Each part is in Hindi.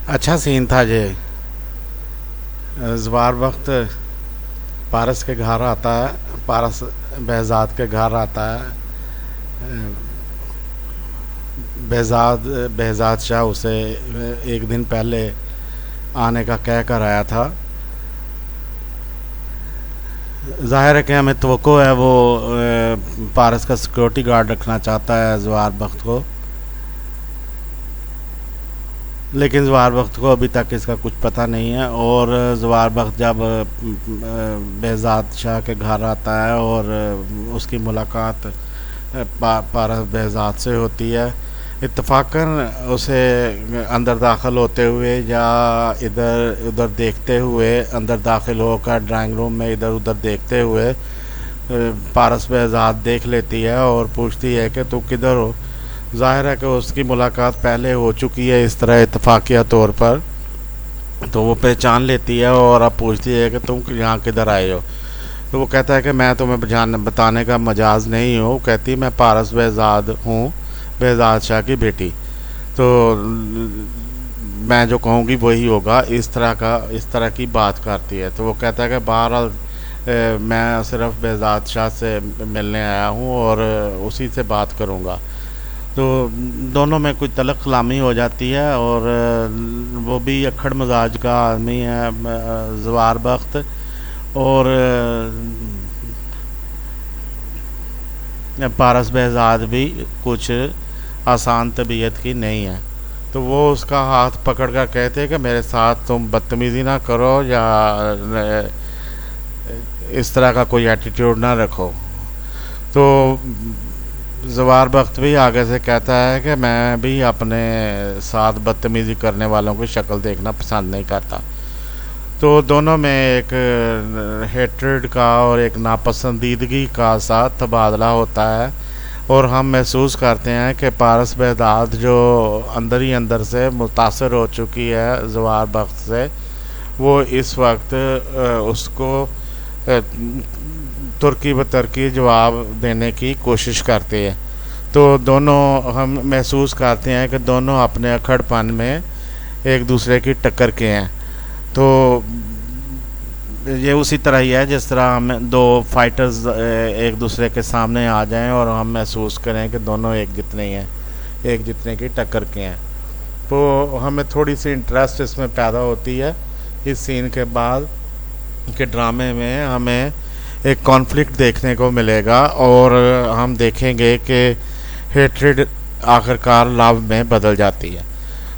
अच्छा सीन था ये। ज़वार वक्त पारस के घर आता है। पारस behज़ाद के घर आता है। behज़ाद behज़ाद शाह उसे एक दिन पहले आने का कह कर आया था। ज़ाहिर है कि हमें तवक्को है वो पारस का सिक्योरिटी गार्ड रखना चाहता है ज़वार वक्त को, लेकिन ज़वार वक्त को अभी तक इसका कुछ पता नहीं है। और ज़वार वक्त जब behज़ाद शाह के घर आता है और उसकी मुलाकात पारस behज़ाद से होती है, इत्तफाकन उसे अंदर दाखिल होते हुए या इधर उधर देखते हुए, अंदर दाखिल होकर ड्राइंग रूम में इधर उधर देखते हुए पारस behज़ाद देख लेती है और पूछती है कि तू किधर हो। ज़ाहिर है कि उसकी मुलाकात पहले हो चुकी है इस तरह इत्तफाकिया तौर पर, तो वो पहचान लेती है और अब पूछती है कि तुम यहाँ किधर आए हो। तो वो कहता है कि मैं तुम्हें बताने का मजाज नहीं हूँ। कहती मैं पारस behज़ाद हूँ, behज़ाद शाह की बेटी। तो मैं जो कहूँगी वही होगा, इस तरह की बात करती है। तो वो कहता है कि बहरहाल मैं सिर्फ behज़ाद शाह से मिलने आया हूँ और उसी से बात करूँगा। तो दोनों में कुछ तलख कलामी हो जाती है और वो भी अक्खड़ मजाज का आदमी है ज़वार वक्त, और पारस behज़ाद भी कुछ आसान तबीयत की नहीं है। तो वो उसका हाथ पकड़ कर कहते हैं कि मेरे साथ तुम बदतमीज़ी ना करो या इस तरह का कोई एटीट्यूड ना रखो। तो ज़वार वक्त भी आगे से कहता है कि मैं भी अपने साथ बदतमीज़ी करने वालों की शक्ल देखना पसंद नहीं करता। तो दोनों में एक हेट्रेड का और एक नापसंदीदगी का साथ तबादला होता है और हम महसूस करते हैं कि पारस behज़ाद जो अंदर ही अंदर से मुतासर हो चुकी है ज़वार वक्त से, वो इस वक्त उसको तुर्की ब तुर्की जवाब देने की कोशिश करती है। तो दोनों हम महसूस करते हैं कि दोनों अपने अक्खड़पन में एक दूसरे की टक्कर के हैं। तो ये उसी तरह ही है जिस तरह हम दो फाइटर्स एक दूसरे के सामने आ जाएं और हम महसूस करें कि दोनों एक जितने ही हैं, एक जितने की टक्कर के हैं। तो हमें थोड़ी सी इंटरेस्ट इसमें पैदा होती है इस सीन के बाद कि ड्रामे में हमें एक कॉन्फ्लिक्ट देखने को मिलेगा और हम देखेंगे कि हेट्रेड आखिरकार लव में बदल जाती है।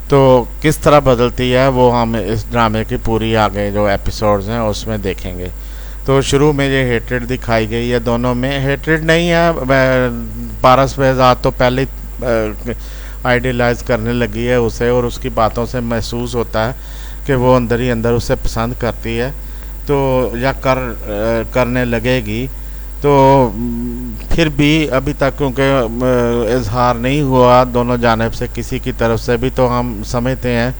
तो किस तरह बदलती है वो हम इस ड्रामे की पूरी आगे जो एपिसोड्स हैं उसमें देखेंगे। तो शुरू में ये हेट्रेड दिखाई गई है, दोनों में हेट्रेड नहीं है। पारस behज़ाद तो पहले आइडियलाइज करने लगी है उसे और उसकी बातों से महसूस होता है कि वो अंदर ही अंदर उसे पसंद करती है, तो या करने लगेगी। तो फिर भी अभी तक क्योंकि इजहार नहीं हुआ दोनों जानिब से किसी की तरफ से भी, तो हम समझते हैं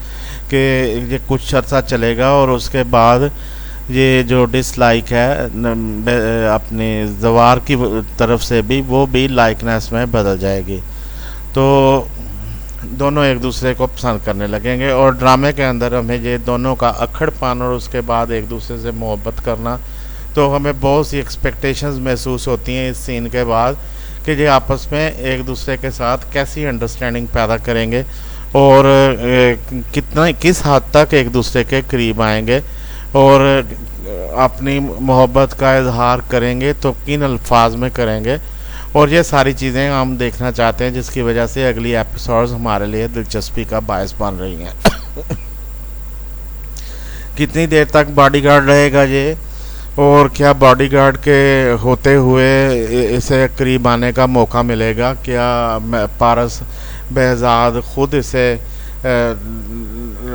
कि ये कुछ अर्सा चलेगा और उसके बाद ये जो डिसलाइक है अपनी ज़वार की तरफ से भी, वो भी लाइकनेस में बदल जाएगी। तो दोनों एक दूसरे को पसंद करने लगेंगे और ड्रामे के अंदर हमें ये दोनों का अक्खड़पन और उसके बाद एक दूसरे से मोहब्बत करना, तो हमें बहुत सी एक्सपेक्टेशंस महसूस होती हैं इस सीन के बाद कि ये आपस में एक दूसरे के साथ कैसी अंडरस्टैंडिंग पैदा करेंगे और कितना किस हद तक एक दूसरे के करीब आएंगे और अपनी मोहब्बत का इजहार करेंगे तो किन अल्फाज में करेंगे। और ये सारी चीज़ें हम देखना चाहते हैं जिसकी वजह से अगली एपिसोड्स हमारे लिए दिलचस्पी का बायस बन रही हैं। कितनी देर तक बॉडीगार्ड रहेगा ये, और क्या बॉडीगार्ड के होते हुए इसे करीब आने का मौका मिलेगा, क्या पारस behज़ाद खुद इसे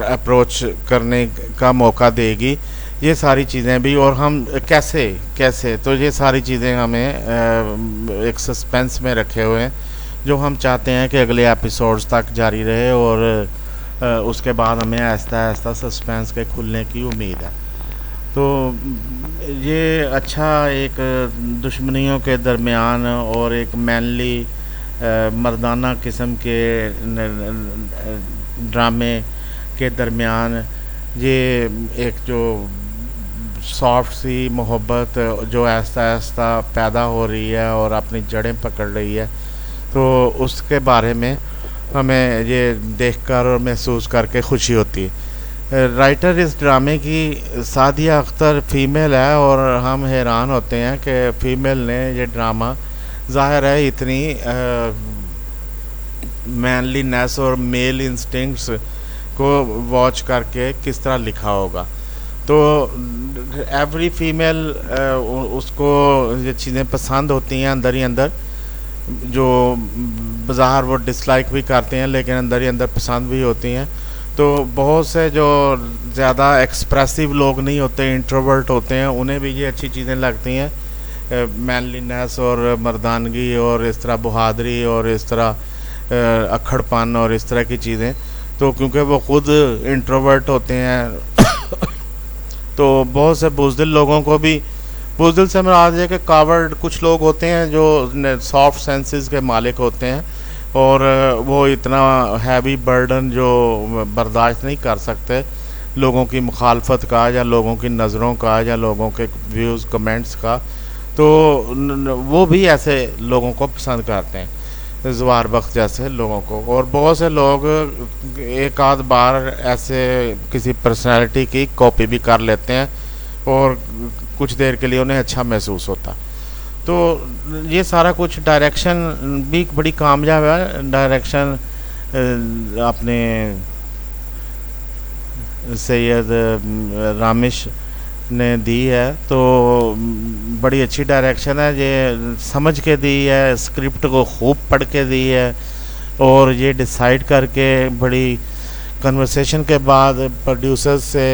अप्रोच करने का मौका देगी, ये सारी चीज़ें भी। और हम कैसे तो ये सारी चीज़ें हमें एक सस्पेंस में रखे हुए हैं जो हम चाहते हैं कि अगले एपिसोड्स तक जारी रहे और उसके बाद हमें आहिस्ता आहिस्ता सस्पेंस के खुलने की उम्मीद है। तो ये अच्छा एक दुश्मनियों के दरमियान और एक मैनली मर्दाना किस्म के ड्रामे के दरमियान ये एक जो सॉफ्ट सी मोहब्बत जो आहिस्ता आहिस्ता पैदा हो रही है और अपनी जड़ें पकड़ रही है, तो उसके बारे में हमें ये देखकर और महसूस करके खुशी होती है। राइटर इस ड्रामे की सादिया अख्तर फ़ीमेल है और हम हैरान होते हैं कि फ़ीमेल ने ये ड्रामा ज़ाहिर है इतनी मैनलीनेस और मेल इंस्टिंक्ट्स को वॉच करके किस तरह लिखा होगा। तो एवरी फीमेल उसको ये चीज़ें पसंद होती हैं अंदर ही अंदर, जो बाज़ार वो डिसलाइक भी करते हैं लेकिन अंदर ही अंदर पसंद भी होती हैं। तो बहुत से जो ज़्यादा एक्सप्रेसिव लोग नहीं होते, इंट्रोवर्ट होते हैं, उन्हें भी ये अच्छी चीज़ें लगती हैं, मैनलीनेस और मर्दानगी और इस तरह बहादुरी और इस तरह अक्खड़पन और इस तरह की चीज़ें। तो क्योंकि वो खुद इंट्रोवर्ट होते हैं तो बहुत से बुज़दिल लोगों को भी, बुज़दिल से मुराद है कि कावर्ड कुछ लोग होते हैं जो सॉफ्ट सेंसेस के मालिक होते हैं और वो इतना हैवी बर्डन जो बर्दाश्त नहीं कर सकते लोगों की मुखालफत का या लोगों की नज़रों का या लोगों के व्यूज़ कमेंट्स का, तो वो भी ऐसे लोगों को पसंद करते हैं, ज़वार बख्श जैसे लोगों को। और बहुत से लोग एक आध बार ऐसे किसी पर्सनालिटी की कॉपी भी कर लेते हैं और कुछ देर के लिए उन्हें अच्छा महसूस होता। तो ये सारा कुछ डायरेक्शन भी बड़ी कामयाब है। डायरेक्शन अपने सैयद रामिश ने दी है, तो बड़ी अच्छी डायरेक्शन है, ये समझ के दी है, स्क्रिप्ट को खूब पढ़ के दी है और ये डिसाइड करके बड़ी कन्वर्सेशन के बाद प्रोड्यूसर्स से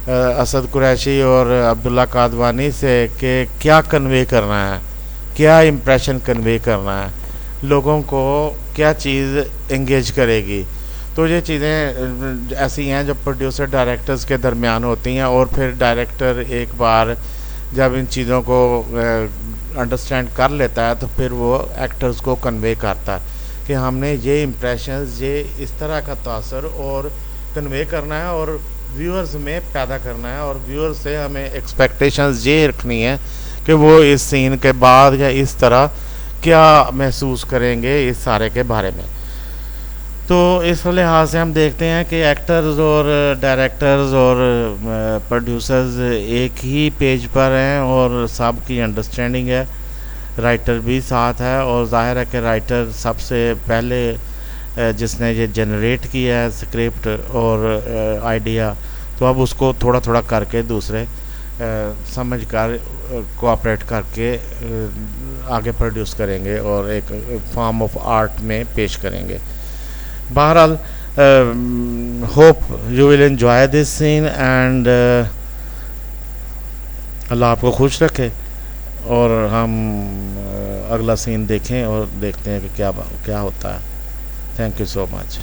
असद कुरैशी और अब्दुल्ला कादवानी से कि क्या कन्वे करना है, क्या इम्प्रेशन कन्वे करना है, लोगों को क्या चीज़ एंगेज करेगी। तो ये चीज़ें ऐसी हैं जो प्रोड्यूसर डायरेक्टर्स के दरमियान होती हैं और फिर डायरेक्टर एक बार जब इन चीज़ों को अंडरस्टैंड कर लेता है तो फिर वो एक्टर्स को कन्वे करता है कि हमने ये इम्प्रेशंस, ये इस तरह का तासर और कन्वे करना है और व्यूअर्स में पैदा करना है और व्यूअर्स से हमें एक्सपेक्टेशंस ये रखनी है कि वो इस सीन के बाद या इस तरह क्या महसूस करेंगे इस सारे के बारे में। तो इस लिहाज से हम देखते हैं कि एक्टर्स और डायरेक्टर्स और प्रोड्यूसर्स एक ही पेज पर हैं और सब की अंडरस्टैंडिंग है, राइटर भी साथ है और जाहिर है कि राइटर सबसे पहले जिसने ये जनरेट किया है स्क्रिप्ट और आइडिया, तो अब उसको थोड़ा थोड़ा करके दूसरे समझ कर कोऑपरेट करके आगे प्रोड्यूस करेंगे और एक फॉर्म ऑफ आर्ट में पेश करेंगे। बहरहाल hope you will enjoy this scene and अल्लाह आपको खुश रखे और हम अगला सीन देखें और देखते हैं कि क्या होता है। Thank you so much.